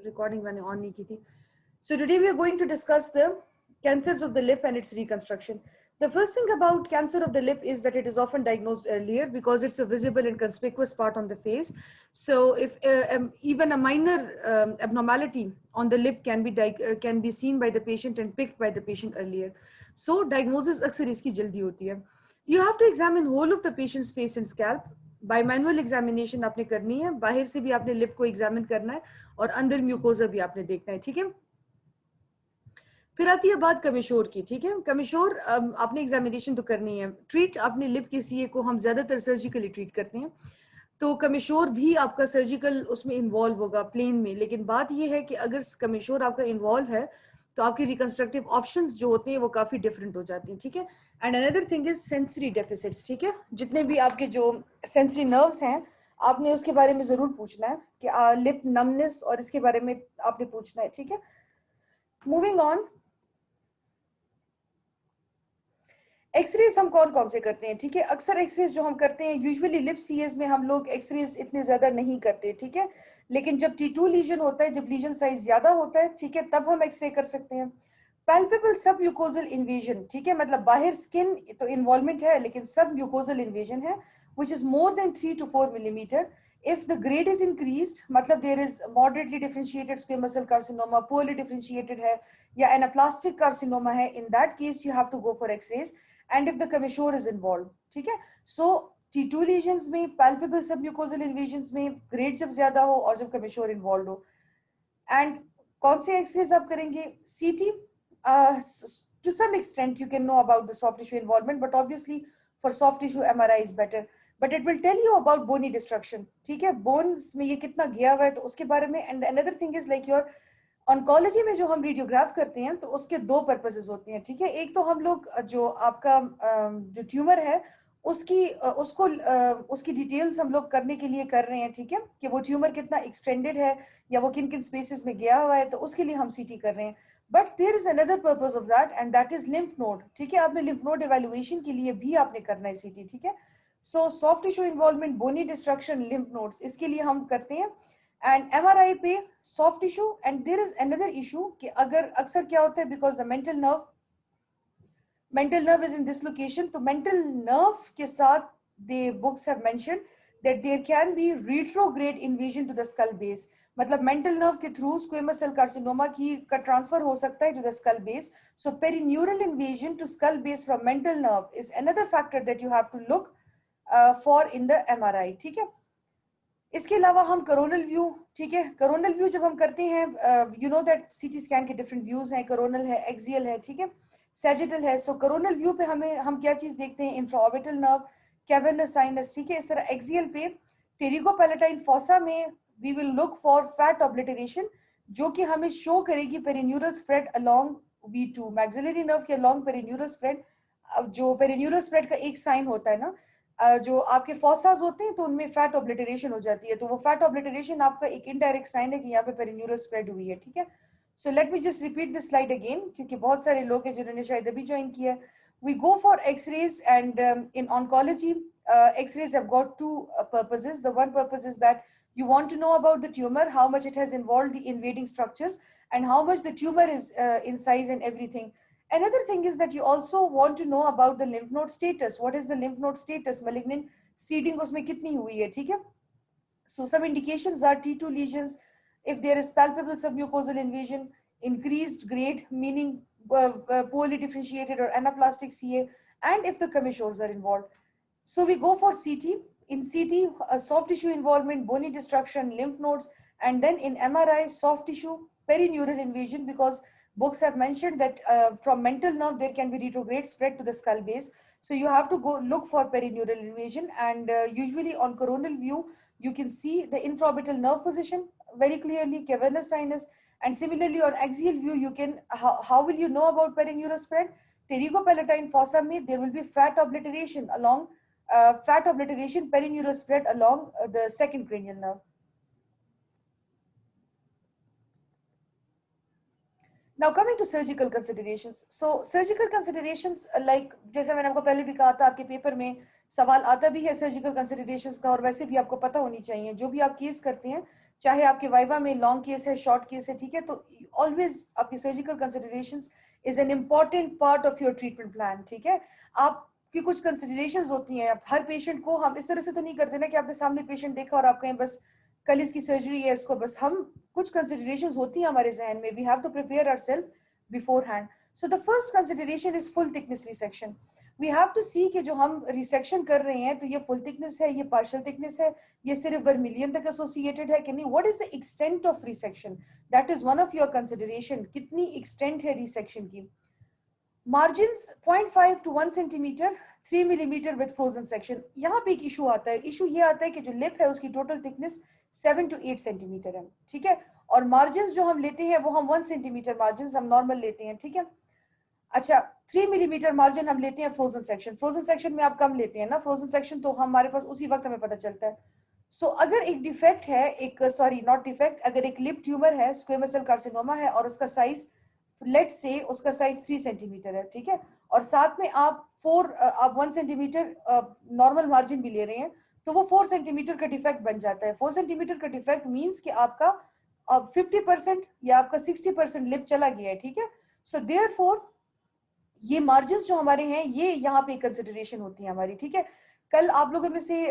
Recording मैंने on नहीं की थी. So today we are going to discuss the cancers of the lip and its reconstruction. The first thing about cancer of the lip is that it is often diagnosed earlier because it's a visible and conspicuous part on the face. So if even a minor abnormality on the lip can be seen by the patient and picked by the patient earlier. So diagnosis अक्सर इसकी जल्दी होती है. You have to examine whole of the patient's face and scalp. Bye manual examination आपने करनी है, बाहर से भी आपने लिप को एग्जामिन करना है और अंदर म्यूकोजा भी आपने देखना है. ठीक है. फिर आती है बात कमिश्योर की. ठीक है. कमिश्योर आपने एग्जामिनेशन तो करनी है. ट्रीट आपने लिप के सीए को हम ज्यादातर सर्जिकली ट्रीट करते हैं, तो कमिश्योर भी आपका सर्जिकल उसमें इन्वॉल्व होगा प्लेन में. लेकिन बात यह है कि अगर कमिश्योर आपका इन्वॉल्व है तो आपके रिकंस्ट्रक्टिव ऑप्शंस जो होते हैं वो काफी डिफरेंट हो जाती हैं. ठीक है. And another thing is sensory deficits. ठीक है. जितने भी आपके जो सेंसरी नर्व्स हैं आपने उसके बारे में जरूर पूछना है कि लिप नमनेस और इसके बारे में आपने पूछना है. ठीक है. मूविंग ऑन, एक्सरेज हम कौन कौन से करते हैं. ठीक है. अक्सर एक्सरेज जो हम करते हैं यूजुअली लिप सीएस में हम लोग एक्सरेज इतने ज्यादा नहीं करते. ठीक है. लेकिन जब T2 लीजन होता है, जब लीजन साइज ज्यादा होता है, ठीक है, तब हम एक्सरे कर सकते हैं. पैल्पेबल सब म्यूकोजल इन्वेजन. ठीक है. मतलब बाहर स्किन तो इन्वॉल्वमेंट है लेकिन सब म्यूकोजल इन्वेजन है which is more than 3 to 4 millimeter. If the grade is increased, मतलब there is moderately differentiated squamous cell carcinoma, poorly differentiated है या anaplastic carcinoma है, in that case you have to go for X-rays. And if the commissure is involved. ठीक है. So T2 lesions में, palpable submucosal invasions में grade जब ज्यादा हो और जब commissure involved हो. And कौन से X-rays आप करेंगे? CT. To some extent you can know about the soft tissue involvement, but obviously for soft tissue MRI is better. But it will tell you about bony destruction. ठीक है. bones में ये कितना गया हुआ है तो उसके बारे में. And another thing is like your oncology में जो हम रेडियोग्राफ करते हैं तो उसके दो पर्पसेस होते हैं. ठीक है. एक तो हम लोग जो आपका जो ट्यूमर है उसकी डिटेल्स हम लोग करने के लिए कर रहे हैं. ठीक है. कि वो ट्यूमर कितना एक्सटेंडेड है या वो किन किन स्पेसेस में गया हुआ है, तो उसके लिए हम सीटी कर रहे हैं. But there is another purpose of that and that is lymph node. ठीक है. आपने लिम्फ नोड इवैल्यूएशन के लिए भी आपने करना है सीटी. ठीक है. So soft tissue involvement, bony destruction, lymph nodes, इसके लिए हम करते हैं. एंड MRI पे soft tissue. And there is another issue कि अगर अक्सर क्या होता है because the mental nerve is in this location, तो मेंटल नर्व के साथ the books have mentioned that there can be retrograde invasion to the skull base. मतलब मेंटल नर्व के थ्रू स्क्वेमस सेल कार्सिनोमा का ट्रांसफर हो सकता है to the skull base. So perineural invasion to skull base from mental nerve is another factor that you have to look for in the MRI. ठीक है. इसके अलावा हम कोरोनल व्यू. ठीक है. कोरोनल व्यू जब हम करते हैं, you know that CT scan के डिफरेंट व्यूज हैं. कोरोनल है, एक्सियल है, ठीक है, सैजिटल है. सो कोरोनल व्यू पे हम क्या चीज देखते हैं? Infraorbital nerve, cavernous sinus. ठीक है. इस तरह एक्सियल पे टेरिगोपैलेटाइन फॉसा में we will look for fat obliteration जो कि हमें शो करेगी perineural spread along V2. Maxillary nerve के अलोंग पेरिन्यूरल स्प्रेड. जो पेरिन्यूरल स्प्रेड का एक साइन होता है ना, जो आपके फॉसास होते हैं तो उनमें फैट ऑब्लिटरेशन हो जाती है, तो वो फैट ऑब्लिटरेशन आपका एक इनडायरेक्ट साइन है कि यहाँ पे पेरिन्यूरल स्प्रेड हुई है. ठीक है. So let me just repeat this slide again क्योंकि बहुत सारे लोग हैं जिन्होंने शायद अभी ज्वाइन किया. We go for X-rays and in oncology, X-rays have got two purposes. The one purpose is that you want to know about the tumor, how much it has involved the invading structures, and how much the tumor is in size and everything. Another thing is that you also want to know about the lymph node status. What is the lymph node status? Malignant seeding उसमें कितनी हुई है. ठीक है. So some indications are T2 lesions, if there is palpable submucosal invasion, increased grade meaning poorly differentiated or anaplastic CA, and if the commissures are involved. So we go for CT. In CT, soft tissue involvement, bony destruction, lymph nodes, and then in MRI, soft tissue, perineural invasion, because books have mentioned that from mental nerve there can be retrograde spread to the skull base. So you have to go look for perineural invasion, and usually on coronal view you can see the infraorbital nerve position very clearly, cavernous sinus. And similarly on axial view you can, how will you know about perineural spread? Pterygopalatine fossa mein there will be fat obliteration along perineural spread along the second cranial nerve. Now coming to surgical considerations. So surgical considerations, like जैसे मैंने आपको पहले भी कहा था, आपके paper में सवाल आता भी है सर्जिकल कंसिडरेशंस का, और वैसे भी आपको पता होनी चाहिए. जो भी आप केस करते हैं चाहे आपके वाइवा में लॉन्ग केस है, शॉर्ट केस है, ठीक है, तो ऑलवेज आपकी surgical considerations is an important part of your treatment plan, ठीक है। आपकी कुछ कंसिडरेशंस होती हैं, हर पेशेंट को हम इस तरह से तो नहीं करते ना कि आपने सामने पेशेंट देखा और आप कहें बस कल इसकी सर्जरी है इसको बस, हम कुछ कंसिडरेशंस होती हैं हमारे जहन में, we have to prepare ourself beforehand. So the first consideration is full thickness resection. We have to see कि जो हम रिसेक्शन कर रहे हैं तो ये फुल थिकनेस है, ये पार्शियल थिकनेस है, ये सिर्फ वर्मिलियन तक एसोसिएटेड है कि नहीं, what is the extent of resection, that is one of your consideration, कितनी एक्सटेंट है रिसेक्शन की। Margins 0.5 to 1 centimetre, 3 millimetre with frozen section. यहाँ पे एक इशू आता है, इशू ये आता है कि जो लिप है उसकी टोटल थिकनेस 7 to 8 सेंटीमीटर है, ठीक है, और मार्जिन्स जो हम लेते हैं वो हम 1 सेंटीमीटर मार्जिन्स हम नॉर्मल लेते हैं, ठीक है। अच्छा, 3 मिलीमीटर मार्जिन हम लेते हैं फ्रोजन सेक्शन, फ्रोजन सेक्शन में आप कम लेते हैं ना फ्रोजन सेक्शन, तो हमारे पास उसी वक्त हमें पता चलता है। सो अगर एक डिफेक्ट है, एक सॉरी नॉट डिफेक्ट, अगर एक लिप ट्यूमर है, स्क्वेमस सेल कार्सिनोमा है और उसका साइज लेट से उसका साइज 3 सेंटीमीटर है, ठीक है, और साथ में आप 1 सेंटीमीटर नॉर्मल मार्जिन भी ले रहे हैं, तो वो 4 सेंटीमीटर का डिफेक्ट बन जाता है। 4 सेंटीमीटर का डिफेक्ट मीन्स कि आपका अब 50% या आपका 60% लिप चला गया है, ठीक है। सो देयरफॉर ये मार्जिन्स जो हमारे हैं ये यहाँ पे कंसिडरेशन होती है हमारी, ठीक है। कल आप लोगों में से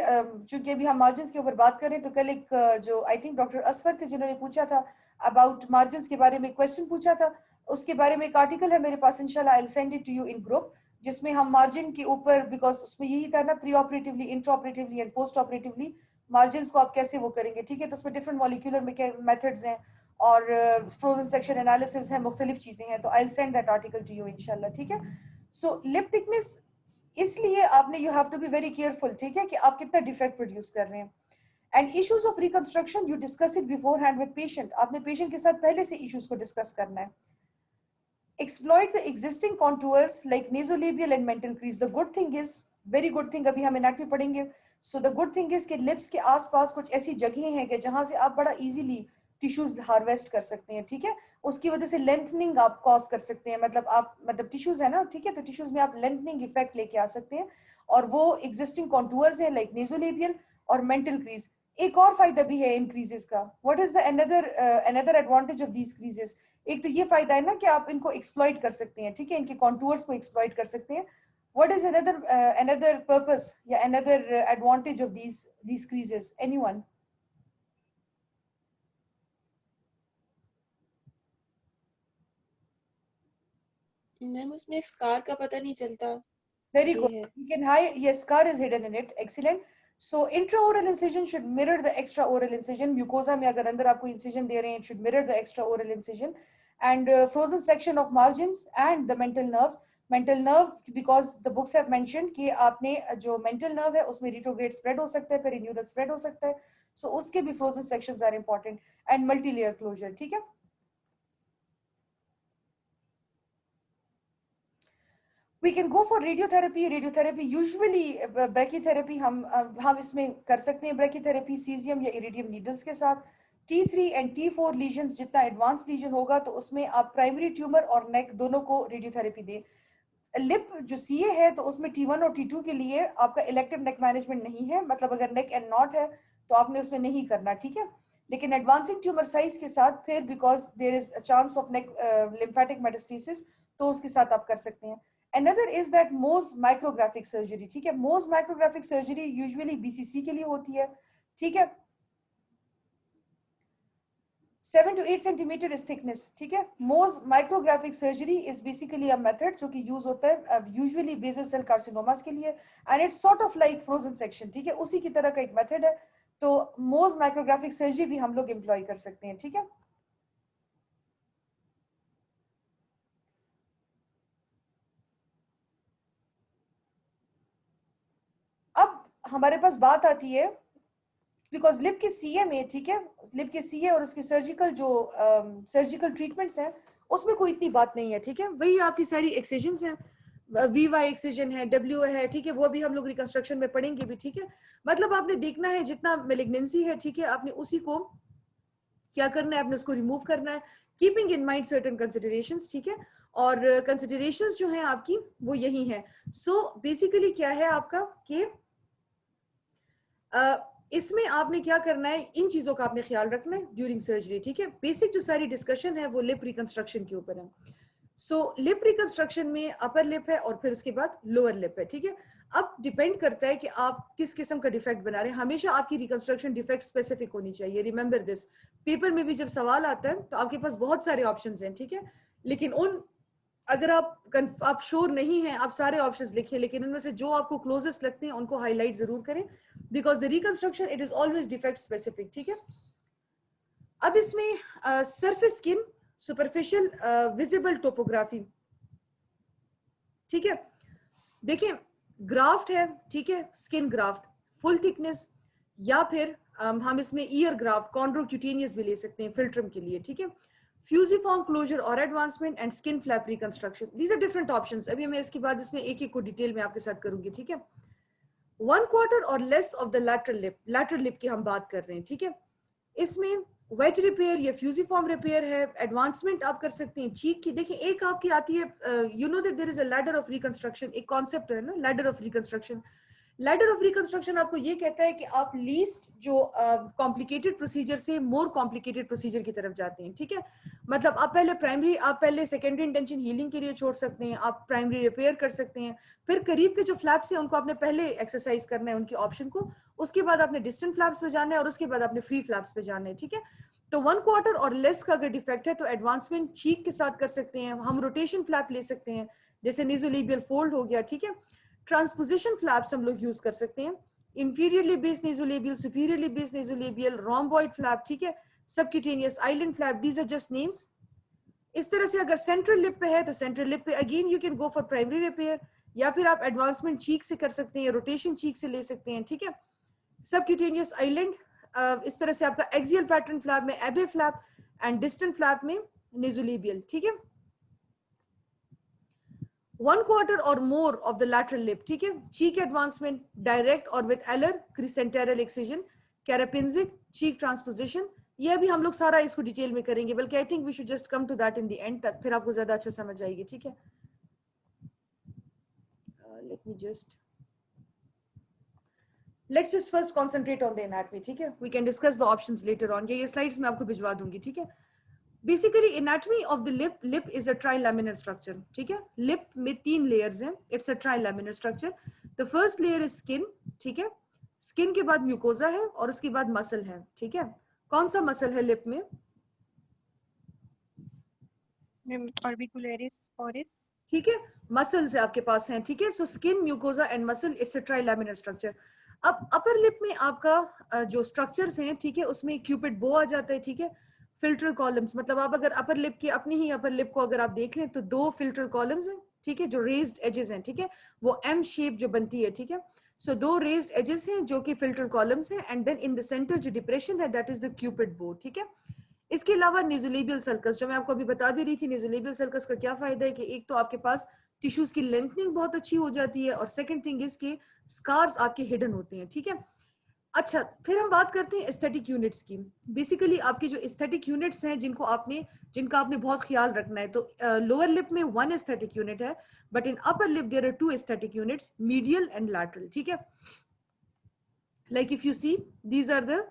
चूंकि अभी हम मार्जिन्स के ऊपर बात करें, तो कल एक जो आई थिंक डॉक्टर असफर थे जिन्होंने पूछा था अबाउट मार्जिन्स के बारे में क्वेश्चन पूछा था, उसके बारे में एक आर्टिकल है मेरे पास, इंशाल्लाह I will send it to you in group, जिसमें हम मार्जिन के ऊपर, बिकॉज उसमें यही था ना pre operatively, intra operatively and post operatively margins को आप कैसे वो करेंगे, ठीक है, तो उसमें डिफरेंट मॉलिक्यूलर मेथड्स हैं और फ्रोजन सेक्शन एनालिसिस है, मुख्तलिफ चीजें हैं, तो I will send that article to you इंशाल्लाह, ठीक है। सो लिप थिकनेस, इसलिए आपने you have to be very careful, ठीक है, कि आप कितना डिफेक्ट प्रोड्यूस कर रहे हैं। And issues of reconstruction you discuss it before hand with patient, आपने पेशेंट के साथ पहले से इश्यूज को डिस्कस करना है। exploit the existing contours like nasolabial and mental crease. The good thing is, very good thing, अभी हम एनाटमी पढ़ेंगे, so the good thing is कि लिप्स के आसपास कुछ ऐसी जगहें हैं कि जहां से आप बड़ा इजीली टिश्यूज हार्वेस्ट कर सकते हैं, ठीक है, उसकी वजह से लेंथनिंग आप कॉज कर सकते हैं, मतलब आप मतलब टिश्यूज है ना, ठीक है, तो टिश्यूज में आप लेंथनिंग इफेक्ट लेके आ सकते हैं, और वो एग्जिस्टिंग कॉन्टूर्स हैं लाइक नेजोलेबियल और मेंटल क्रीज। एक और फायदा भी है इन क्रीजेस का, what is the another advantage of these creases, एक तो ये फायदा है ना कि आप इनको एक्सप्लॉइट कर सकते हैं, ठीक है, इनके कॉन्टूर्स को एक्सप्लॉइट कर सकते हैं। व्हाट इज अनदर पर्पस या another advantage of these creases, anyone? Ma'am उसमें स्कार का पता नहीं चलता Very ये good. है। You can hide. Yes, scar is hidden in it. Excellent. So intraoral incision should mirror the extraoral incision. Mucosa में अगर अंदर आपको incision दे रहे हैं, it should mirror the extraoral incision. And frozen section of margins and the mental nerves. Mental nerve, because the books have mentioned कि आपने जो mental nerve है उसमें retrograde spread हो सकता है, perineural spread हो सकता है. So उसके भी frozen sections are important. And multi-layer closure. ठीक है? We can go for radiotherapy. Radiotherapy usually brachytherapy हम इसमें कर सकते हैं, brachytherapy cesium या iridium needles के साथ। T3 and T4 lesions जितना एडवांस लीजन होगा तो उसमें आप प्राइमरी ट्यूमर और नेक दोनों को रेडियोथेरेपी दें। लिप जो सीए है तो उसमें T1 और T2 के लिए आपका इलेक्टिव नेक मैनेजमेंट नहीं है, मतलब अगर नेक एंड नॉट है तो आपने उसमें नहीं करना, ठीक है, लेकिन एडवांसिंग ट्यूमर साइज के साथ फिर because there is a chance of neck lymphatic metastasis, तो उसके साथ आप कर सकते हैं। Another is that Mohs micrographic surgery, ठीक है, Mohs micrographic surgery usually BCC के लिए होती है, ठीक है, 7 to 8 सेंटीमीटर is thickness, ठीक है। Mohs micrographic surgery is basically a method जो कि यूज होता है usually basal cell carcinomas के लिए, and it's sort of like frozen section, ठीक है, उसी की तरह का एक मेथड है, तो Mohs micrographic surgery भी हम लोग एम्प्लॉय कर सकते हैं, ठीक है। अब हमारे पास बात आती है, बिकॉज लिप के सीए में, ठीक है, लिप के सीए और उसके सर्जिकल जो सर्जिकल ट्रीटमेंट्स हैं उसमें कोई इतनी बात नहीं है, ठीक है, वही आपकी सारी एक्सिजन्स हैं, वीवा एक्सिजन है, डब्ल्यू है, ठीक है, वो अभी हम लोग रिकंस्ट्रक्शन में पढ़ेंगे भी, ठीक है, मतलब आपने देखना है जितना मेलिग्नेंसी है, ठीक है, आपने उसी को क्या करना है, आपने उसको रिमूव करना है, keeping in mind certain considerations, ठीक है, और कंसिडरेशंस जो हैं आपकी वो यही है। सो बेसिकली क्या है आपका कि इसमें आपने क्या करना है, इन चीजों का आपने ख्याल रखना है ड्यूरिंग सर्जरी, ठीक है। बेसिक जो सारी डिस्कशन है वो लिप रिकंस्ट्रक्शन के ऊपर है। सो लिप रिकंस्ट्रक्शन में अपर लिप है और फिर उसके बाद लोअर लिप है, ठीक है। अब डिपेंड करता है कि आप किस किस्म का डिफेक्ट बना रहे हैं। हमेशा आपकी रिकंस्ट्रक्शन डिफेक्ट स्पेसिफिक होनी चाहिए, रिमेंबर दिस। पेपर में भी जब सवाल आता है तो आपके पास बहुत सारे ऑप्शंस हैं, ठीक है, लेकिन उन अगर आप श्योर नहीं हैं, आप सारे ऑप्शंस लिखें, लेकिन उनमें से जो आपको क्लोजेस्ट लगते हैं उनको हाईलाइट जरूर करें, because the reconstruction it is always defect specific, ठीक है। अब इसमें surface skin, superficial visible topography, ठीक है। देखिए ग्राफ्ट है, ठीक है, स्किन ग्राफ्ट फुल थिकनेस, या फिर हम इसमें ईयर ग्राफ्ट कॉन्ड्रोक्यूटेनियस भी ले सकते हैं फिल्ट्रम के लिए, ठीक है। फ्यूजिफॉर्म क्लोजर और advancement and skin flap reconstruction, these are different options. अभी मैं इसके बाद इसमें एक एक को डिटेल में आपके साथ करूंगी, ठीक है। 1/4 और less of the lateral lip की हम बात कर रहे हैं, ठीक है। इसमें वेज रिपेयर या फ्यूजिफॉर्म रिपेयर है, एडवांसमेंट आप कर सकते हैं चीक की। देखिए एक आपकी आती है, you know that there is a ladder of reconstruction, एक कॉन्सेप्ट है ना ladder of reconstruction. Ladder of reconstruction आपको ये कहता है कि आप लीस्ट जो कॉम्प्लिकेटेड प्रोसीजर से मोर कॉम्प्लिकेटेड प्रोसीजर की तरफ जाते हैं, ठीक है। मतलब आप पहले सेकेंडरी इंटेंशन हीलिंग के लिए छोड़ सकते हैं, आप प्राइमरी रिपेयर कर सकते हैं, फिर करीब के जो फ्लैप्स हैं उनको आपने पहले एक्सरसाइज करना है उनकी ऑप्शन को, उसके बाद आपने डिस्टेंट फ्लैप्स पे जाना है और उसके बाद आपने फ्री फ्लैप्स पे जाना है, ठीक है। तो 1/4 और लेस का अगर डिफेक्ट है तो एडवांसमेंट चीक के साथ कर सकते हैं, हम रोटेशन फ्लैप ले सकते हैं, जैसे नेजोलेबियल फोल्ड हो गया, ठीक है। ट्रांसपोजिशन फ्लैप्स हम लोग यूज कर सकते हैं, inferiorly based nasolabial, superiorly based nasolabial, rhomboid flap, ठीक है, subcutaneous island flap, these are just names. इस तरह से अगर सेंट्रल लिप पे है तो सेंट्रल लिप पे again you can go for primary repair, या फिर आप एडवांसमेंट चीक से कर सकते हैं, रोटेशन चीक से ले सकते हैं, ठीक है। सबक्यूटेनियस आइलैंड, इस तरह से आपका एक्सियल पैटर्न फ्लैप में एबे फ्लैप एंड डिस्टेंट फ्लैप में नेजोलेबियल, ठीक है। 1/4 और more of the lateral lip, ठीक है, चीक एडवांसमेंट डायरेक्ट और विद एलर क्रिसेंटेरल एक्सिजन, कैरापिंजिक चीक ट्रांसपोजिशन, ये अभी हम लोग सारा इसको डिटेल में करेंगे, बल्कि I think we should just come to that in the end, तक फिर आपको ज्यादा अच्छा समझ आएगी, ठीक है। Let's just first concentrate on the anatomy, ठीक है, we can discuss the options later on, ये स्लाइड्स में आपको भिजवा दूंगी, ठीक है। Basically anatomy of the lip is a trilaminar structure, ठीक है। लिप में 3 लेयर्स हैं, it's a trilaminar structure. The first layer is skin, ठीक है, स्किन के बाद म्यूकोजा है और उसके बाद मसल है, ठीक है। कौन सा मसल है लिप में? ऑर्बिकुलरिस ओरिस, ठीक है, मसल्स आपके पास हैं, ठीक है। So skin, mucosa and muscle, it's a trilaminar structure. अब अपर लिप में आपका जो स्ट्रक्चर्स हैं, ठीक है, उसमें क्यूपिड बो आ जाता है, ठीक है। फिल्टर कॉलम्स, मतलब आप अगर अपर लिप की अपनी ही अपर लिप को अगर आप देख लें तो 2 फिल्टर कॉलम्स हैं, ठीक है, जो रेज्ड एजेस हैं, ठीक है, वो एम शेप जो बनती है, ठीक है। सो 2 रेज्ड एजेस हैं जो कि फिल्टर कॉलम्स हैं, and then in the centre जो डिप्रेशन है that is the Cupid bow, ठीक है। इसके अलावा नेजोलेबियल सर्कस, जो मैं आपको अभी बता भी रही थी, नेजोलेबियल सर्कस का क्या फायदा है कि एक तो आपके पास टिश्यूज की लेंथनिंग बहुत अच्छी हो जाती है, और सेकंड थिंग इज के स्कार्स आपके हिडन होते हैं, ठीक है। अच्छा, फिर हम बात करते हैं एस्थेटिक यूनिट्स की। बेसिकली आपके जो एस्थेटिक यूनिट्स हैं जिनका आपने बहुत ख्याल रखना है, तो लोअर लिप में 1 एस्थेटिक यूनिट है, but in upper lip there are 2 aesthetic units, medial and lateral, ठीक है। Like if you see, these are the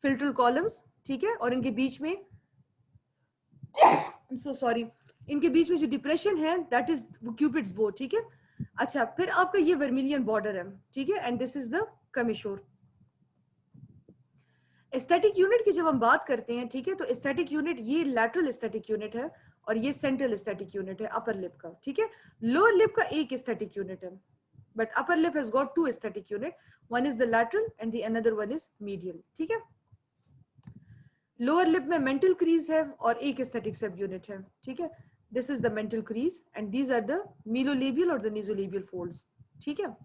philtral columns, ठीक है, और इनके बीच में I'm so sorry, इनके बीच में जो डिप्रेशन है दैट इज क्यूपिड्स बो, ठीक है। अच्छा, फिर आपका ये वर्मिलियन बॉर्डर है, ठीक है, and this is the commissure. Aesthetic unit की जब हम बात करते हैं, ठीक है, तो एस्थेटिक यूनिट ये लैटरल एस्थेटिक यूनिट है और ये सेंट्रल एस्थेटिक यूनिट है अपर लिप का, ठीक है। लोअर लिप का एक एस्थेटिक यूनिट है, but upper lip has got 2 aesthetic unit, one is the lateral and the another one is medial, ठीक है। लोअर लिप में मेंटल क्रीज है और एक एस्थेटिक सब यूनिट है, ठीक है। This is the mental crease and these are the melolabial और द नेजोलेबियल फोल्ड्स, ठीक है।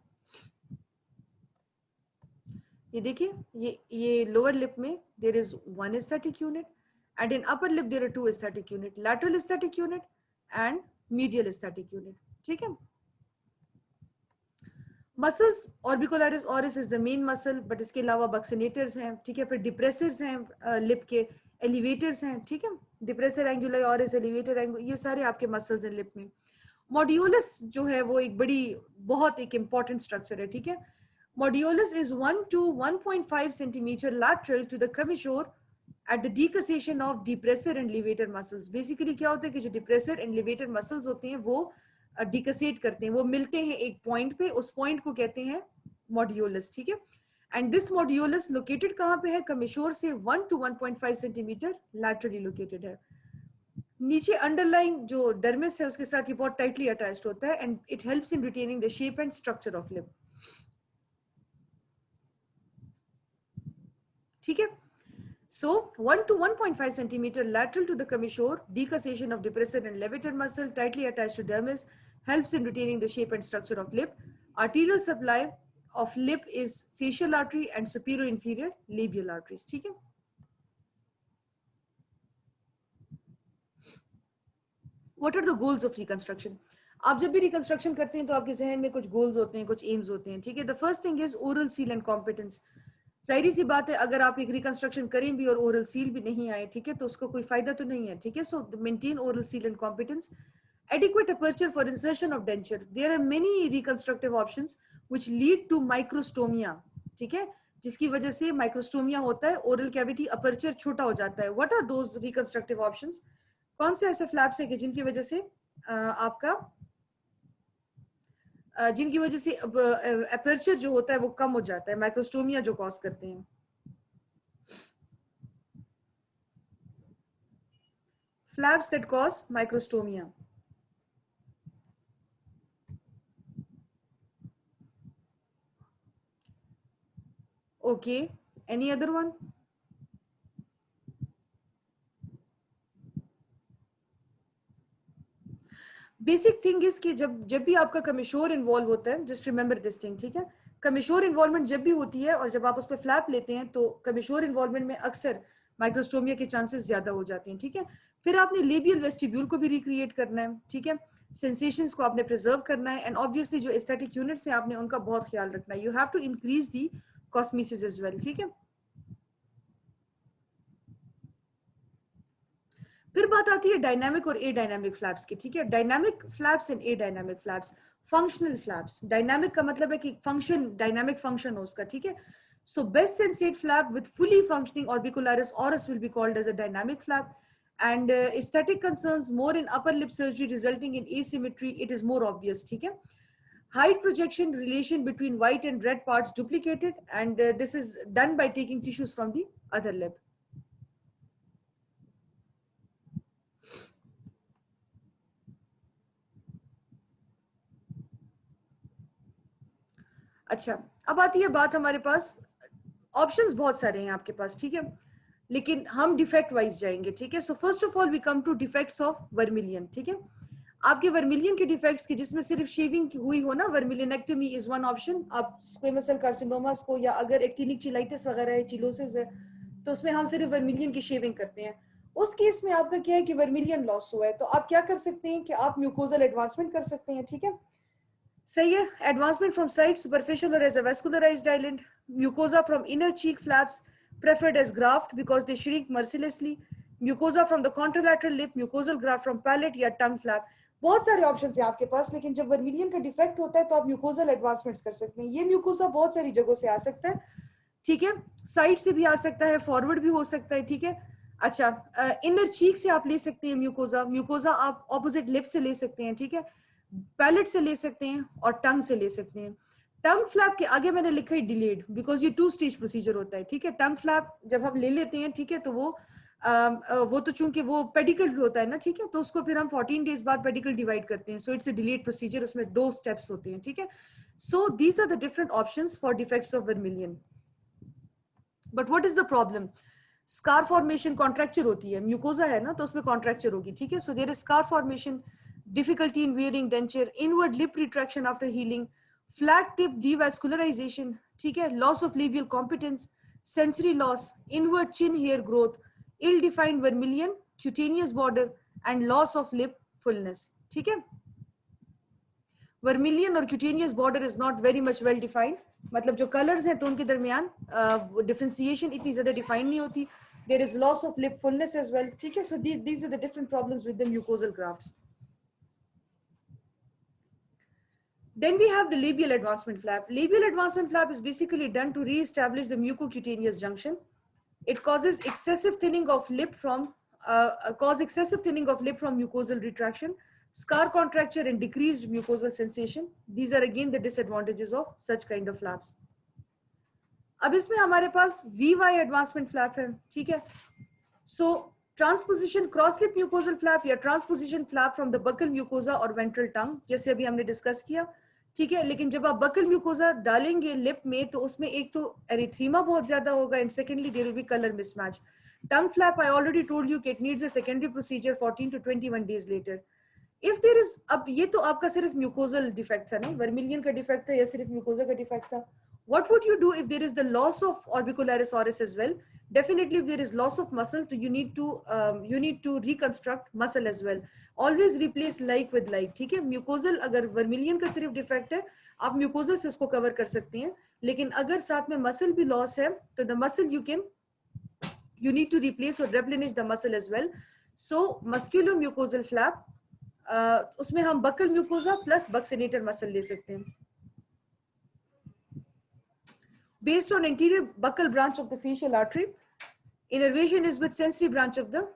ये देखिए, ये लोअर लिप में there is 1 aesthetic unit, and in upper lip there are 2 aesthetic unit, lateral aesthetic unit and medial aesthetic unit, ठीक है। Muscles, orbicularis oris is the main muscle, but इसके अलावा बक्सिनेटर्स हैं, ठीक है, फिर डिप्रेसर्स हैं लिप के, एलिवेटर्स हैं, ठीक है, डिप्रेसर एंगुलर ओरिस, एलिवेटर एंगुलर, ये सारे आपके मसल्स हैं लिप में। मॉड्यूलस जो है वो एक बहुत एक इंपॉर्टेंट स्ट्रक्चर है, ठीक है। Modulus is 1 to 1.5 centimeter lateral to the commissure at the decussation of depressor and levator muscles. Basically क्या होता है कि जो depressor and levator muscles होते हैं वो decussate करते हैं, वो मिलते हैं एक point पे, उस point को कहते हैं modulus, ठीक है? And this modulus located कहाँ पे है? commissure से 1 to 1.5 centimeter laterally located है. नीचे अंडरलाइंग जो डर्मिस है उसके साथ ये बहुत टाइटली अटैच्ड होता है and it helps in retaining the shape and structure of lip. ठीक है. So 1 to 1.5 centimeter lateral to the commissure, decussation of depressor and levator muscle tightly attached to dermis helps in retaining the shape and structure of lip. Arterial supply of lip is facial artery and superior inferior labial arteries. ठीक है. What are the goals of reconstruction? आप जब भी reconstruction करते हैं तो आपके जहन में कुछ गोल्स होते हैं, कुछ एम्स होते हैं, ठीक है. The first thing is oral seal and competence. जाहिर सी बात है अगर आप एक रिकंस्ट्रक्शन करें भी और ओरल सील भी नहीं आए, ठीक है, तो उसका कोई फायदा तो नहीं है, ठीक है. सो maintain oral seal and competence. Adequate aperture for insertion of denture. There are many reconstructive options which lead to microstomia, ठीक है, जिसकी वजह से माइक्रोस्टोमिया होता है, ओरल कैविटी अपर्चर छोटा हो जाता है. What are those reconstructive options? कौन से ऐसे फ्लैप्स है कि जिनकी वजह से अपर्चर जो होता है वो कम हो जाता है, माइक्रोस्टोमिया जो कॉज करते हैं. Flaps that cause microstomia. Okay, any other one? Basic thing is कि जब भी आपका कमिश्योर इन्वॉल्व होता है, जस्ट रिमेंबर दिस थिंग, ठीक है. कमिश्योर इन्वॉल्वमेंट जब भी होती है और जब आप उस पर फ्लैप लेते हैं तो कमिश्योर इन्वॉल्वमेंट में अक्सर माइक्रोस्टोमिया के चांसेस ज्यादा हो जाते हैं, ठीक है. फिर आपने लेबियल वेस्टिब्यूल को भी रिक्रिएट करना है, ठीक है. सेंसेशंस को आपने प्रिजर्व करना है एंड ऑब्वियसली जो एस्थेटिक यूनिट्स हैं आपने उनका बहुत ख्याल रखना है. You have to increase the cosmesis as well, ठीक है. फिर बात आती है डायनामिक और ए डायनामिक फ्लैप्स की, ठीक है. Dynamic flaps and a dynamic flaps. Functional flaps. Dynamic का मतलब है कि फंक्शन, डायनामिक फंक्शन हो उसका, ठीक है. So best sensate flap with fully functioning orbicularis oris will be called as a dynamic flap. And aesthetic concerns more in upper lip surgery resulting in asymmetry, it is more obvious, ठीक है. Height projection relation between white and red parts duplicated, and this is done by taking tissues from the other lip. अच्छा, अब आती है बात हमारे पास, options बहुत सारे हैं आपके पास, ठीक है, लेकिन हम डिफेक्ट वाइज जाएंगे, ठीक है. So first of all we come to defects of vermilion, ठीक है. आपके वर्मिलियन के डिफेक्ट्स के जिसमें सिर्फ शेविंग हुई हो ना, वर्मिलियनेक्टमी इज वन ऑप्शन. आप स्क्वेमस सेल कार्सिनोमास को या अगर एक्टिनिक चिलाइटिस वगैरह है, चिलोसिस है, तो उसमें हम सिर्फ वर्मिलियन की शेविंग करते हैं. उस केस में आपका क्या है कि वर्मिलियन लॉस हुआ है, तो आप क्या कर सकते हैं कि आप म्यूकोजल एडवांसमेंट कर सकते हैं, ठीक है. सही है. एडवांसमेंट फ्रॉम साइड सुपरफिशियल और as a vascularized island. Mucosa from inner cheek flaps preferred as graft because they shrink mercilessly. Mucosa from the contralateral lip, mucosal graft from palate या tongue flap. बहुत सारे options हैं आपके पास, लेकिन जब vermilion का defect होता है तो आप म्यूकोजल एडवांसमेंट्स कर सकते हैं. ये म्यूकोसा बहुत सारी जगहों से आ सकता है, ठीक है. साइड से भी आ सकता है, फॉरवर्ड भी हो सकता है, ठीक है. अच्छा, इनर चीक से आप ले सकते हैं म्यूकोजा. म्यूकोजा आप ऑपोजिट लिप से ले सकते हैं, ठीक है. पैलेट से ले सकते हैं और टंग से ले सकते हैं. टंग फ्लैप के आगे मैंने लिखा है डिलेड बिकॉज ये 2 स्टेज प्रोसीजर होता है, ठीक है. टंग फ्लैप जब हम ले लेते हैं, ठीक है, तो वो तो चूंकि वो पेडिकल होता है ना, ठीक है, तो उसको फिर हम 14 डेज बाद पेडिकल डिवाइड करते हैं. So it's a delayed procedure, उसमें 2 स्टेप्स होते हैं, ठीक है. So these are the different options for defects of vermilion. But what is the problem? Scar formation contracture होती है, म्यूकोजा है ना तो उसमें कॉन्ट्रैक्चर होगी, ठीक है. So there is scar formation, difficulty in wearing denture, inward lip retraction after healing, flat tip devascularization, ठीक है, loss of labial competence, sensory loss, inward chin hair growth, ill defined vermilion, cutaneous border and loss of lip fullness, ठीक है. Vermilion और cutaneous border is not very much well defined, मतलब जो colours हैं तो उनके दरमियान डिफरेंशिएशन इतनी ज्यादा डिफाइन नहीं होती. There is loss of lip fullness as well, ठीक है. So these are the different problems with the mucosal grafts. Then we have the labial advancement flap. Labial advancement flap is basically done to re-establish the mucocutaneous junction. It causes excessive thinning of lip from mucosal retraction, scar contracture, and decreased mucosal sensation. These are again the disadvantages of such kind of flaps. अब इसमें हमारे पास VY advancement flap है, ठीक है? So transposition cross lip mucosal flap या transposition flap from the buccal mucosa और ventral tongue, जैसे अभी हमने डिस्कस किया, ठीक है? लेकिन जब आप बकल म्यूकोजा डालेंगे लिप में तो उसमें एक तो एरिथ्रीमा बहुत ज्यादा होगा and secondly there will be colour mismatch. Tongue flap I already told you कि it needs a secondary procedure 14 to 21 days later. If there is, अब ये तो आपका सिर्फ म्यूकोजल डिफेक्ट था ना, वर्मिलियन का डिफेक्ट था या सिर्फ म्यूकोजा का डिफेक्ट था. What would you do if there is the loss of orbicularis oris as well? Definitely, if there is loss of muscle, so you need to reconstruct muscle as well. Always replace like with like, ठीक है? Mucosal अगर vermilion का सिर्फ defect है, आप mucosal से उसको cover कर सकते हैं. लेकिन अगर साथ में muscle भी loss है, तो the muscle you need to replace or replenish the muscle as well. So musculomucosal flap, उसमें हम buccal mucosa plus buccinator muscle ले सकते हैं. Based on anterior buccal branch of the facial artery, innervation is with sensory branch of the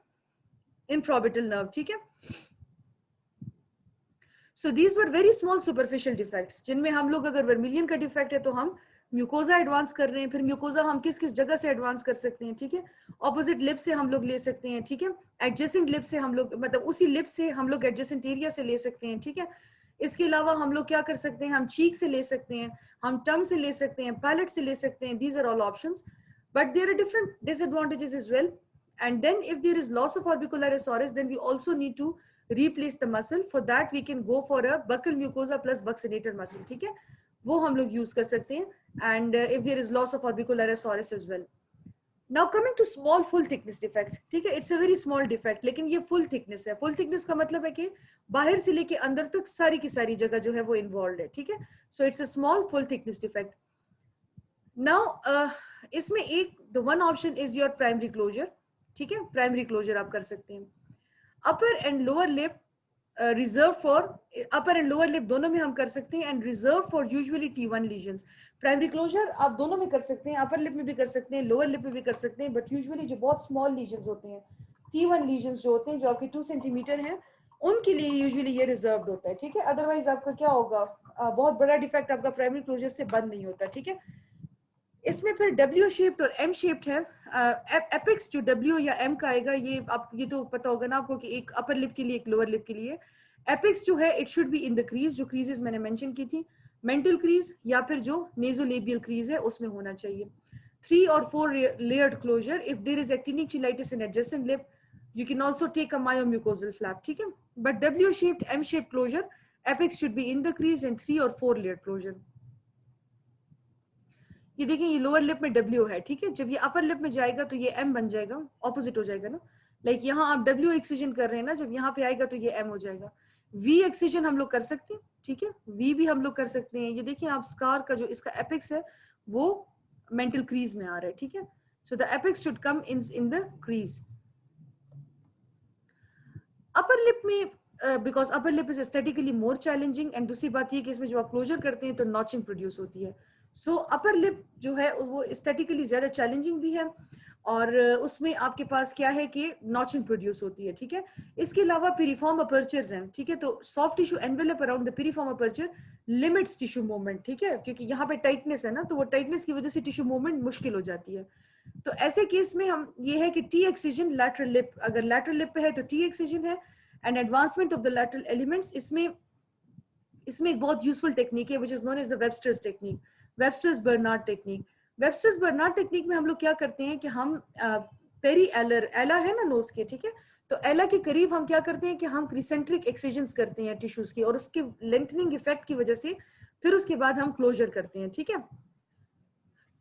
infraorbital nerve, ठीक है? So these were very small superficial defects, जिनमें हम लोग अगर वर्मिलियन का डिफेक्ट है तो हम म्यूकोजा एडवांस कर रहे हैं, फिर म्यूकोजा हम किस किस जगह से एडवांस कर सकते हैं, ठीक है? ऑपोजिट लिप से हम लोग ले सकते हैं, ठीक है? एडजेसेंट लिप से हम लोग, मतलब उसी लिप से हम लोग एडजेसेंट एरिया से ले सकते हैं, ठीक है? इसके अलावा हम लोग क्या कर सकते हैं, हम चीक से ले सकते हैं, हम टंग से ले सकते हैं, पैलेट से ले सकते हैं. These are all options, but there are different disadvantages as well. And then if there is loss of orbicularis oris, then we also need to replace the muscle. For that we can go for a buccal mucosa plus buccinator muscle, ठीक है? वो हम लोग use कर सकते हैं. And if there is loss of orbicularis oris as well. Now coming to small full thickness defect, ठीक है? It's a very small defect, लेकिन ये full thickness है. Full thickness का मतलब है कि बाहर से लेके अंदर तक सारी की सारी जगह जो है वो involved है, ठीक है? So it's a small full thickness defect. Now इसमें एक the one option is your primary closure, ठीक है? Primary closure आप कर सकते हैं. Upper and lower lip reserved for upper and lower lip दोनों में हम कर सकते हैं and reserved for usually T1 lesions. Primary closure आप दोनों में कर सकते हैं, अपर लिप में भी कर सकते हैं, लोअर लिप में भी कर सकते हैं, बट यूजुअली जो बहुत स्मॉल लीजन्स होते हैं, T1 लीजन्स जो होते हैं, जो आपके 2 सेंटीमीटर हैं, उनके लिए यूजुअली ये रिजर्व्ड होता है, ठीक है? अदरवाइज आपका क्या होगा, बहुत बड़ा डिफेक्ट आपका प्राइमरी क्लोजर से बंद नहीं होता, ठीक है? इसमें फिर W शेप्ड और M शेप्ड है. एपेक्स जो W या M का आएगा, ये तो पता होगा ना आपको कि एक अपर लिप के लिए एक लोअर लिप के लिए. एपेक्स जो है it should be in the crease, जो क्रीजेस मैंने मेंशन की थी, मेंटल क्रीज या फिर जो नेजोलेबियल क्रीज है उसमें होना चाहिए. 3 or 4 layered closure. If there is actinic cheilitis in adjacent lip, you can also take a myomucosal flap, ठीक है? But W shaped, M shaped closure, apex should be in the crease and 3 or 4 layered closure. ये देखिए, ये lower lip में W है, ठीक है? जब ये अपर लिप में जाएगा तो ये M बन जाएगा, ऑपोजिट हो जाएगा ना. लाइक यहाँ आप W एक्सिजन कर रहे हैं ना, जब यहाँ पे आएगा तो ये M हो जाएगा. V एक्सिजन हम लोग कर सकते हैं, ठीक है? V भी हम लोग कर सकते हैं. ये देखिए आप स्कार का जो इसका एपेक्स है वो मेंटल क्रीज में आ रहा है, ठीक है? So the apex should come in the crease. Upper lip में because upper lip is aesthetically more challenging, and दूसरी बात ये कि इसमें जब आप क्लोजर करते हैं तो नॉचिंग प्रोड्यूस होती है. सो अपर लिप जो है वो एस्थेटिकली ज्यादा चैलेंजिंग भी है, और उसमें आपके पास क्या है कि नॉचिंग प्रोड्यूस होती है, ठीक है? इसके अलावा पिरिफॉर्म अपर्चर्स हैं, ठीक है? तो soft tissue envelope around the piriform aperture limits tissue movement, ठीक है? क्योंकि यहाँ पे टाइटनेस है ना, तो वो टाइटनेस की वजह से टिश्यू मूवमेंट मुश्किल हो जाती है. तो ऐसे केस में हम ये है कि टी एक्सिजन लैटरल लिप, अगर लैटरल लिप पे है तो टी एक्सिजन है, and advancement of the lateral elements. इसमें एक बहुत यूजफुल टेक्निक है which is known as the Webster's technique, Webster's Bernard technique. Webster's Bernard technique में हम लोग क्या करते हैं कि हम पेरी एला है ना नोज के, ठीक है? तो एला के करीब हम क्या करते हैं कि हम क्रिसेंट्रिक एक्सिजन्स करते हैं टिश्यूज की, और उसके लेंथनिंग इफेक्ट की वजह से फिर उसके बाद हम क्लोजर करते हैं, ठीक है?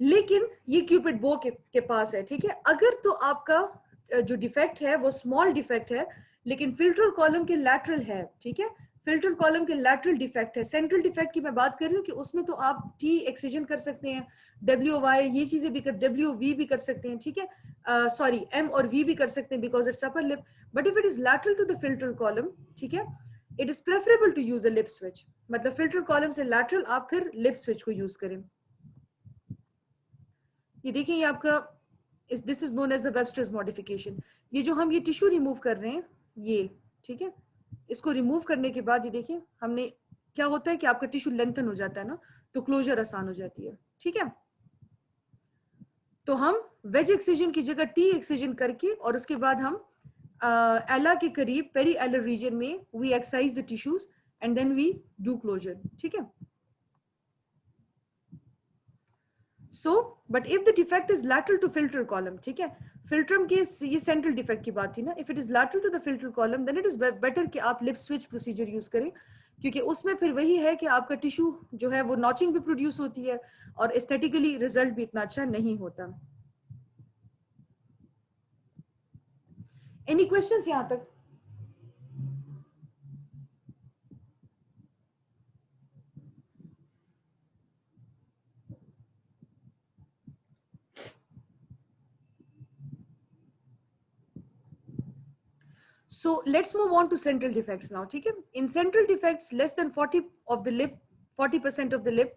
लेकिन ये क्यूपिड बो के पास है, ठीक है? अगर तो आपका जो डिफेक्ट है वो स्मॉल डिफेक्ट है, लेकिन फिल्ट्रल कॉलम के लैटरल है, ठीक है? फिल्ट्रल कॉलम के लैटरल डिफेक्ट है. सेंट्रल डिफेक्ट की मैं बात कर रही हूँ कि उसमें तो आप टी एक्सिजन कर सकते हैं, WY ये चीजें भी कर, WV भी कर सकते हैं, ठीक है? सॉरी, M और V भी कर सकते हैं because it's upper lip. But if it is lateral to the philtral column, ठीक है, it is preferable to use a lip switch. मतलब फिल्टर कॉलम से लैटरल आप फिर लिप स्विच को यूज करें। ये देखिए ये आपका this is known as the Webster's modification. ये जो हम ये टिश्यू रिमूव कर रहे हैं ये, ठीक है, इसको रिमूव करने के बाद ये देखिए हमने क्या होता है कि आपका टिश्यू लेंथन हो जाता है ना, तो क्लोजर आसान हो जाती है, ठीक है। तो हम वेज एक्सिजन की जगह टी एक्सिजन करके और उसके बाद हम एला के करीब पेरी एलर रीजन में we excise the tissues and then we do closure, ठीक है। So, but if the defect is lateral to filter column, ठीक है, फिल्ट्रम के ये सेंट्रल डिफेक्ट की बात थी ना, if it is lateral to the filter column then it is better कि आप लिप स्विच प्रोसीजर यूज करें, क्योंकि उसमें फिर वही है कि आपका टिश्यू जो है वो नॉचिंग भी प्रोड्यूस होती है और एस्थेटिकली रिजल्ट भी इतना अच्छा नहीं होता। एनी क्वेश्चंस यहां तक? So let's move on to central defects now, ठीक है। In central defects, less than 40 of the lip, 40% of the lip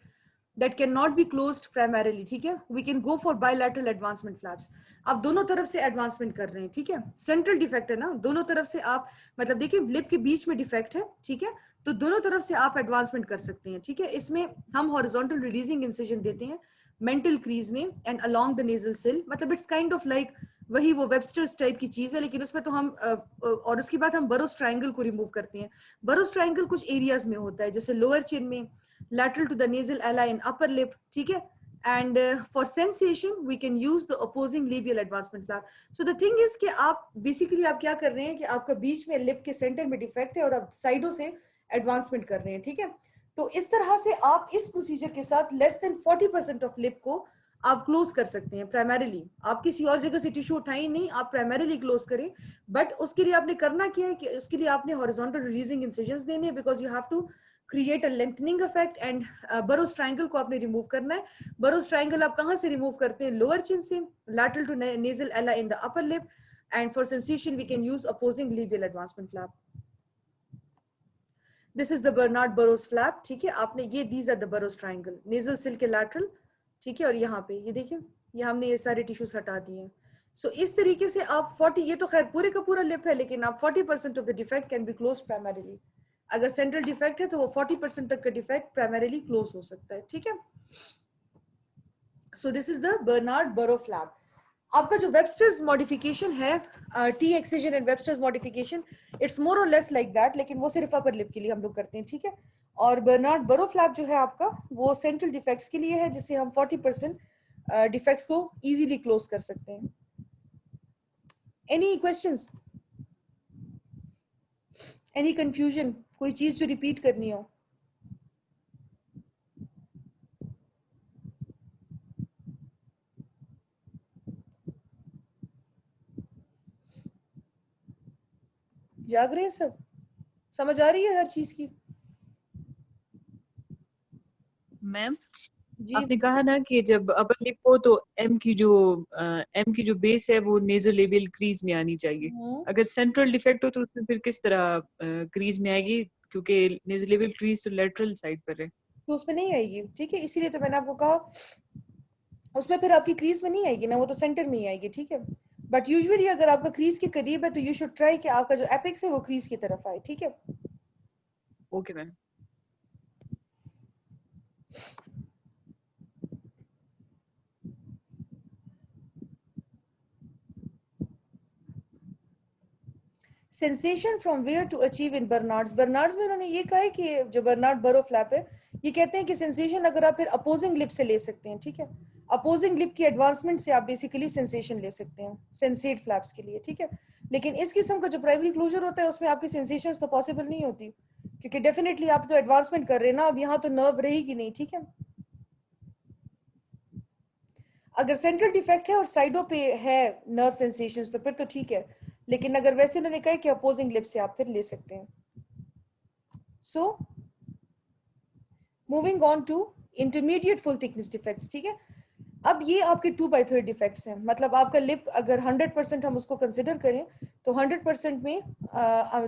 that cannot be closed primarily, ठीक है, we can go for bilateral advancement flaps। आप दोनों तरफ से advancement कर रहे हैं, ठीक है, सेंट्रल डिफेक्ट है ना, दोनों तरफ से आप मतलब देखिए लिप के बीच में डिफेक्ट है, ठीक है, तो दोनों तरफ से आप एडवांसमेंट कर सकते हैं, ठीक है। इसमें हम हॉरिजॉन्टल रिलीजिंग इंसिजन देते हैं मेंटल क्रीज में एंड अलोंग द नेजल सिल, मतलब इट्स काइंड ऑफ लाइक वही वो वेबस्टर्स टाइप की चीज है, लेकिन उसमें तो हम और उसके बाद हम बरोस ट्रायंगल को रिमूव करते हैं। बरोस ट्रायंगल कुछ एरियाज में होता है, जैसे लोअर चिन में, lateral to the nasal ala in upper lip, ठीक है, and for sensation we can use the opposing labial advancement flap। so the thing is कि आप basically आप क्या कर रहे हैं कि आपका बीच में लिप के सेंटर में डिफेक्ट है और आप साइडों से एडवांसमेंट कर रहे हैं, ठीक है। तो इस तरह से आप इस प्रोसीजर के साथ लेस देन 40% ऑफ लिप को आप क्लोज कर सकते हैं प्राइमरीली। आप किसी और जगह से टिश्यू उठाएं नहीं, आप प्राइमरीली क्लोज करें, बट उसके लिए आपने करना क्या है कि उसके लिए आपने हॉरिजॉन्टल रिलीजिंग इंसिजंस देने हैं, because you have to create a lengthening effect and Burow's triangle को आपने रिमूव करना है। बरोस ट्रायंगल आप कहां से रिमूव करते हैं? लोअर चिन से, lateral to nasal ala in the upper lip, and for sensation we can use opposing labial advancement flap। This is the Bernard Burroughs flap, ठीक है, आपने ये these are the Burroughs triangle, nasal sill के lateral, ठीक है, और यहाँ पे ये देखिए ये हमने ये सारे टिश्यूज हटा दिए हैं। सो इस तरीके से आप 40, ये तो खैर पूरे का पूरा लिप है, लेकिन आप 40% of the defect can be close primarily. अगर सेंट्रल डिफेक्ट है तो वो 40% तक का डिफेक्ट प्राइमरीली क्लोज हो सकता है, ठीक है। So this is the Bernard Burow flap. आपका जो वेबस्टर्स मॉडिफिकेशन है, T excision and Webster's modification, it's more or less like that, लेकिन वो सिर्फ अपर लिप के लिए हम लोग करते हैं, ठीक है। और बर्नार्ड बरो फ्लैप जो है आपका वो सेंट्रल डिफेक्ट्स के लिए है, जिससे हम 40% डिफेक्ट्स को इजीली क्लोज कर सकते हैं। एनी क्वेश्चंस, एनी कंफ्यूजन, कोई चीज जो रिपीट करनी हो? जाग रहे हैं सब? समझ आ रही है हर चीज की? मैम जी आपने कहा ना कि जब अपर लिप हो तो एम की जो बेस है वो नेजोलेबियल क्रीज में आनी चाहिए। अगर सेंट्रल डिफेक्ट हो तो उसमें फिर किस तरह क्रीज में आएगी, क्योंकि नेजोलेबियल क्रीज तो लेटरल साइड पर है। तो उसमें नहीं आएगी, ठीक है, इसीलिए तो मैंने आपको कहा उसमें फिर आपकी क्रीज में नहीं आएगी ना, वो तो सेंटर में ही आएगी, ठीक है। बट यूजुअली अगर आपका क्रीज के करीब है तो यू शुड ट्राई कि आपका जो एपेक्स है वो क्रीज की तरफ आए, ठीक है। Okay ma'am. Sensation from where to achieve in Bernard's. Bernard's में उन्होंने ये कहा है कि जो बर्नार्ड बरो फ्लैप है, ये कहते हैं कि सेंसेशन अगर आप फिर अपोजिंग लिप से ले सकते हैं, ठीक है, अपोजिंग लिप की एडवांसमेंट से आप बेसिकली सेंसेशन ले सकते हैं सेंसेट फ्लैप्स के लिए, ठीक है। लेकिन इस किस्म का जो प्राइमरी क्लोजर होता है उसमें आपकी सेंसेशंस तो पॉसिबल नहीं होती, क्योंकि डेफिनेटली आप तो एडवांसमेंट कर रहे हैं ना, अब यहाँ तो नर्व रहेगी नहीं, ठीक है। अगर सेंट्रल डिफेक्ट है और साइडों पे है नर्व सेंसेशंस तो फिर तो ठीक है, लेकिन अगर वैसे उन्होंने कहा कि अपोजिंग लिप से आप फिर ले सकते हैं। So moving on to intermediate full thickness defects, ठीक है। अब ये आपके 2/3 डिफेक्ट्स हैं, मतलब आपका लिप अगर 100% हम उसको कंसिडर करें तो 100% में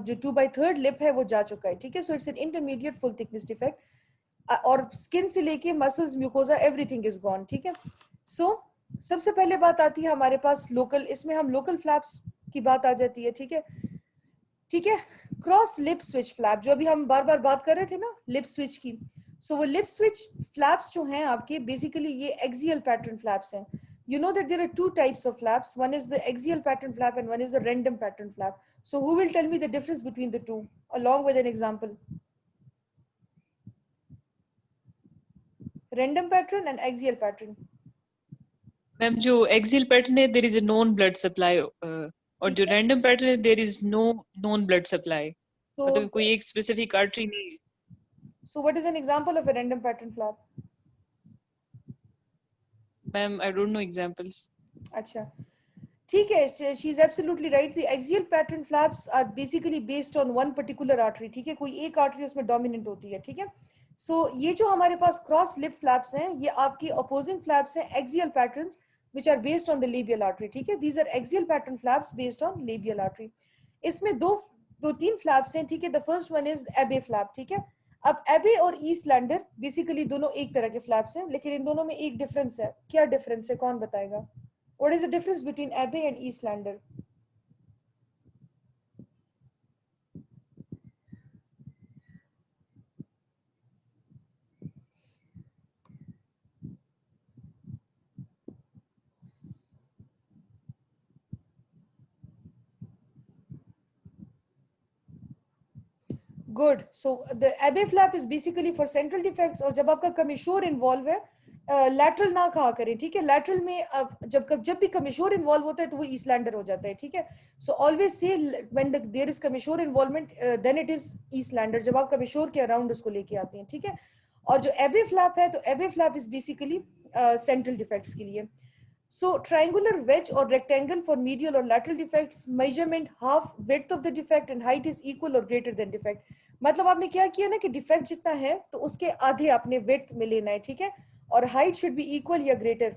जो 2/3 लिप है वो जा चुका है, ठीक है। So it's an intermediate full thickness defect और स्किन से लेके muscles, mucosa, everything is gone, ठीक है। सो सबसे पहले बात आती है हमारे पास लोकल, इसमें हम लोकल फ्लैप्स की बात आ जाती है, ठीक है, ठीक है। क्रॉस लिप स्विच फ्लैप, जो अभी हम बार बार बात कर रहे थे ना लिप स्विच की, सो वो लिप स्विच फ्लैप्स जो हैं आपके, बेसिकली ये एक्सियल पैटर्न फ्लैप्स हैं। You know that there are two types of flaps. One is the axial pattern flap and one is the random pattern flap. So who will tell me the difference between the two along with an example? Random pattern and axial pattern. Ma'am जो axial pattern है there is a known blood supply, और जो random pattern है there is no known blood supply, मतलब कोई एक specific artery नहीं। So what is an example of a random pattern flap? Ma'am I don't know examples. अच्छा, ठीक है, she is absolutely right. The axial pattern flaps are basically based on one particular artery, ठीक है, कोई एक artery उसमें dominant होती है, ठीक है। सो ये जो हमारे पास क्रॉस लिप फ्लैप्स हैं, ये आपकी अपोजिंग फ्लैप्स हैं axial patterns which are based on the labial artery, ठीक है। these are axial pattern flaps based on labial artery. इसमें दो तीन फ्लैप्स हैं, ठीक है। द फर्स्ट वन इज एबे फ्लैप, ठीक है। अब एबे और ईस्टलैंडर बेसिकली दोनों एक तरह के फ्लैप्स हैं, लेकिन इन दोनों में एक डिफरेंस है। क्या डिफरेंस है, कौन बताएगा? What is the difference between Abbey and Eastlander? Good. So the Abbey flap is basically for central defects, और जब आपका कमिश्योर इन्वॉल्व है, लैटरल ना कहा करें, ठीक है। लैटरल में जब भी कमिश्योर इन्वॉल्व होता है तो वो ईस्टलैंडर हो जाता है, ठीक है। So always say when there is commissure involvement then it is Estlander, जब आप कमिश्योर के अराउंड उसको लेके आते हैं, ठीक है। और जो एबे फ्लैप है, तो एबे flap is basically central defects के लिए। So triangular wedge or rectangle for medial or lateral defects, measurement half width of the defect and height is equal or greater than defect. मतलब आपने क्या किया ना कि डिफेक्ट जितना है तो उसके आधे आपने width में लेना है, ठीक है, और height should be equal या greater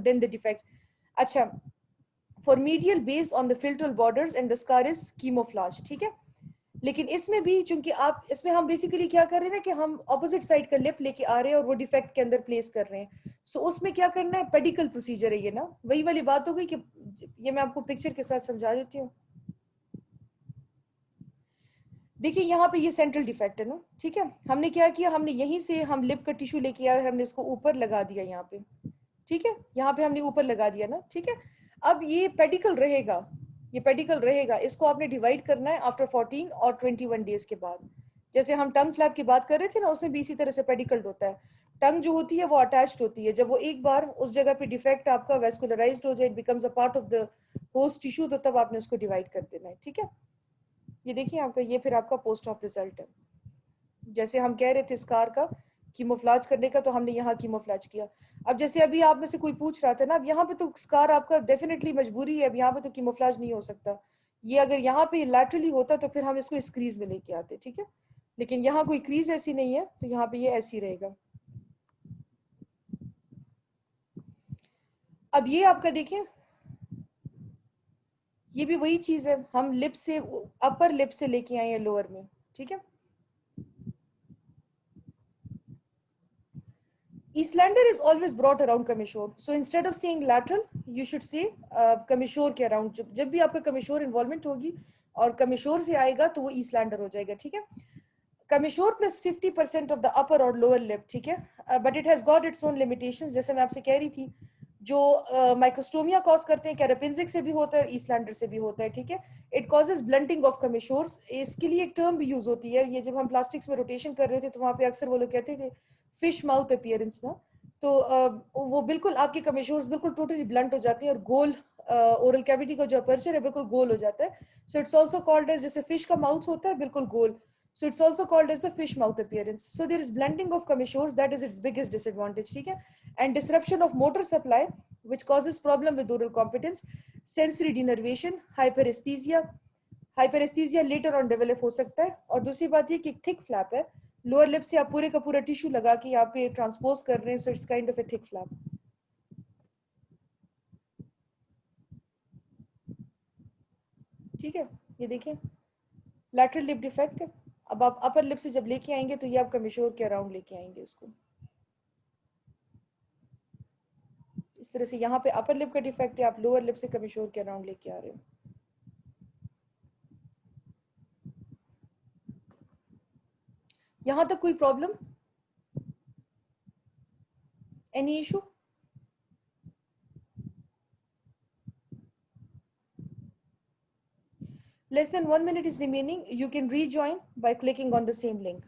than the defect. अच्छा, for medial base on the filtral borders and the scar is camouflage, ठीक है। लेकिन इसमें भी चूंकि आप इसमें हम बेसिकली क्या कर रहे हैं ना कि हम ऑपोजिट साइड का लिप लेके आ रहे हैं और वो डिफेक्ट के अंदर प्लेस कर रहे हैं। सो उसमें क्या करना है, पेडिकल प्रोसीजर है ये ना, वही वाली बात हो गई कि ये मैं आपको पिक्चर के साथ समझा देती हूँ। देखिए यहाँ पे ये सेंट्रल डिफेक्ट है ना, ठीक है। हमने क्या किया, हमने यहीं से हम लिप का टिश्यू लेके आए, हमने इसको ऊपर लगा दिया यहाँ पे, ठीक है। यहाँ पे हमने ऊपर लगा दिया ना, ठीक है। अब ये पेडिकल रहेगा, ये पेडिकल रहेगा, इसको आपने डिवाइड करना है आफ्टर 14 और 21 डेज के बाद। जैसे हम टंग फ्लैप की बात कर रहे थे ना, उसमें भी इसी तरह से पेडिकल होता है। टंग जो होती है वो अटैच्ड होती है, जब वो एक बार उस जगह पे डिफेक्ट आपका वेस्कुलराइज्ड हो जाए, it becomes a part of the host tissue, तो तब आपने उसको डिवाइड कर देना है, ठीक है। ये देखिए आपका, ये फिर आपका पोस्ट ऑप रिजल्ट है। जैसे हम कह रहे थे स्कार का कीमोफ्लाज करने का, तो हमने यहाँ कीमोफ्लाज किया। अब जैसे अभी आप में से कोई पूछ रहा था ना, अब यहाँ पे तो स्कार आपका डेफिनेटली मजबूरी है, अब यहाँ पे तो कीमोफ्लाज नहीं हो सकता। ये अगर यहाँ पे लैटरली होता तो फिर हम इसको इस क्रीज में लेके आते, ठीक है। लेकिन यहाँ कोई क्रीज ऐसी नहीं है, तो यहाँ पे ये ऐसी रहेगा। अब ये आपका देखिए, ये भी वही चीज है, हम लिप से अपर लिप से लेके आए हैं लोअर में, ठीक है। Eastlander is always brought around commissure. So instead of saying lateral, you should say commissure के around. जब भी आपका commissure involvement होगी और commissure से आएगा तो वो Eastlander हो जाएगा, ठीक है। Commissure plus 50% of the upper or lower lip, ठीक है। But it has got its own limitations. जैसे मैं आपसे कह रही थी, जो माइक्रोस्टोमिया कॉज करते हैं, कैरापिंजिक से भी होता है, ईस्टलैंडर से भी होता है, ठीक है। It causes blunting of commissures. इसके लिए एक टर्म भी यूज होती है, ये जब हम प्लास्टिक्स में रोटेशन कर रहे थे तो वहाँ पे अक्सर वो लोग कहते थे फिश माउथ अपीयरेंस ना, तो वो बिल्कुल आपके कमिश्योर्स बिल्कुल टोटली ब्लंट हो जाती है और गोल ओरल कैविटी का जो अपर्चर है बिल्कुल गोल हो जाता है। So it's also called as, जैसे फिश का माउथ होता है बिल्कुल गोल, so it's also called as the fish mouth appearance. So there is blunting of commissures, that is its biggest disadvantage, ठीक है। And disruption of motor supply which causes problem with oral competence, sensory denervation, hyperesthesia. Hyperesthesia later on develop हो सकता है। और दूसरी बात ये कि thick flap है, लोअर लिप से आप पूरे का पूरा टिश्यू लगा के यहाँ पे ट्रांसपोज कर रहे हैं, so it's kind of a thick flap. ठीक है, ये देखिए लैटरल लिप डिफेक्ट है। अब आप अपर लिप से जब लेके आएंगे तो ये आपका मिशोर के अराउंड लेके आएंगे इसको। इस तरह से यहाँ पे अपर लिप का डिफेक्ट है, आप लोअर लिप से कमिशोर के अराउंड लेके आ रहे हो। यहाँ तक कोई problem, any issue? Less than 1 minute is remaining. You can rejoin by clicking on the same link.